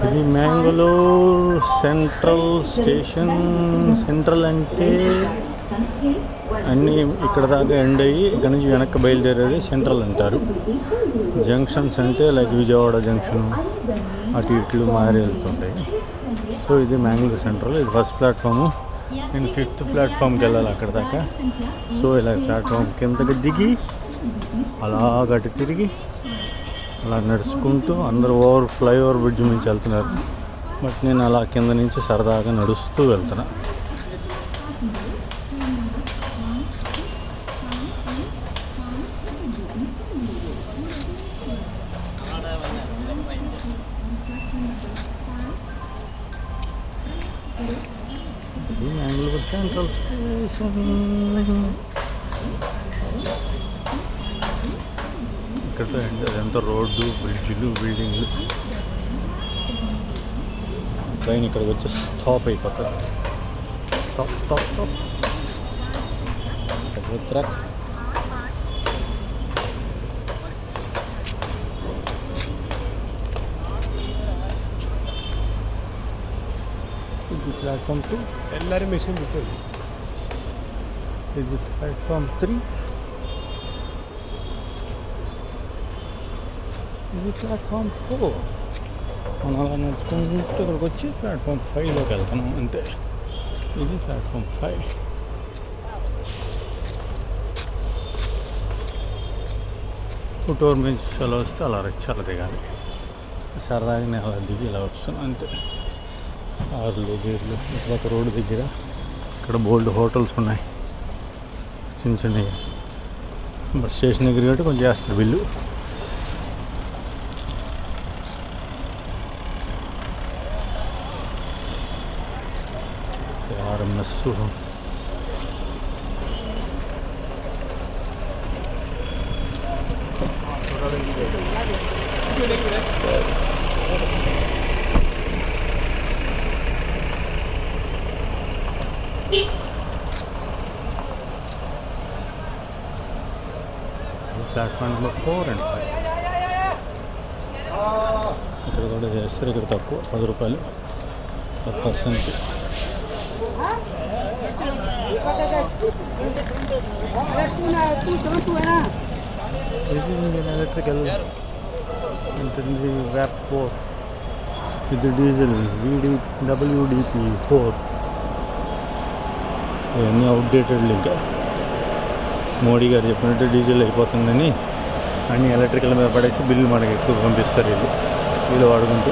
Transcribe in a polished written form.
ఇది మ్యాంగళూరు central station. Central అంటే అన్నీ ఇక్కడ దాకా ఎండ్ అయ్యి ఇక్కడ నుంచి వెనక్కి బయలుదేరేది సెంట్రల్ అంటారు. జంక్షన్స్ అంటే లైక్ విజయవాడ జంక్షన్ అటు ఇట్లు మారి వెళ్తుంటాయి. సో ఇది మ్యాంగళూరు సెంట్రల్. ఇది ఫస్ట్ ప్లాట్ఫాము. నేను 5th ప్లాట్ఫామ్కి వెళ్ళాలి అక్కడ దాకా. సో ఇలా ప్లాట్ఫామ్ కిందకి దిగి అలా గట్టి తిరిగి అలా నడుచుకుంటూ అందరూ ఫ్లైఓవర్ బ్రిడ్జ్ నుంచి వెళ్తున్నారు. బట్ నేను అలా కింద నుంచి సరదాగా నడుస్తూ వెళ్తున్నా. ఇది మ్యాంగళూరు సెంట్రల్ స్టేషన్. ఇక్కడ అదంతా రోడ్డు, బ్రిడ్జ్లు, బిల్డింగ్లు. ట్రైన్ ఇక్కడికి వచ్చి స్టాప్ అయిపోతుంది. Stop stop stop. ట్రక్. ఇది ప్లాట్ఫామ్ 2. ಎಲ್ಲರೂ ಮೆಷಿನ್ ಬಿಟ್ಟರು. ఇది ప్లాట్ఫామ్ 3. ఇది ప్లాట్ఫామ్ 4. మనం అలా నడుచుకుంటూ ఇక్కడికి వచ్చి ప్లాట్ఫామ్ 5లోకి వెళ్తున్నాం అంతే. ఇది ప్లాట్ఫామ్ 5. ఫుట్ఓవర్ మీద చాలా వస్తే అలా చాలా దిగాలి. సరదాగా నేను అలా దిగి ఇలా వస్తున్నాను అంతే. కార్లు గీర్లు ఇట్లా రోడ్డు దగ్గర ఇక్కడ బోల్డ్ హోటల్స్ ఉన్నాయి చిన్న చిన్నవి. బస్ స్టేషన్ దగ్గర కాబట్టి కొంచెం చేస్తారు bill. Mess platform number 4 and 5. ఇక్కడ కూడా చేస్తారు. ఇక్కడ తక్కువ 10 రూపాయలు పర్ పర్సన్కి. ఇది ఇండియన్ ఎలక్ట్రికల్ ఉంటుంది. వ్యాప్ 4. ఇది డీజిల్ WDP 4. ఇవన్నీ అవుట్డేటెడ్. ఇంకా మోడీ గారు చెప్పినట్టు డీజిల్ అయిపోతుందని అన్ని ఎలక్ట్రికల్ మీద పడేసి బిల్లు మనకి ఎక్కువ పంపిస్తారు వీళ్ళు వాడుకుంటూ.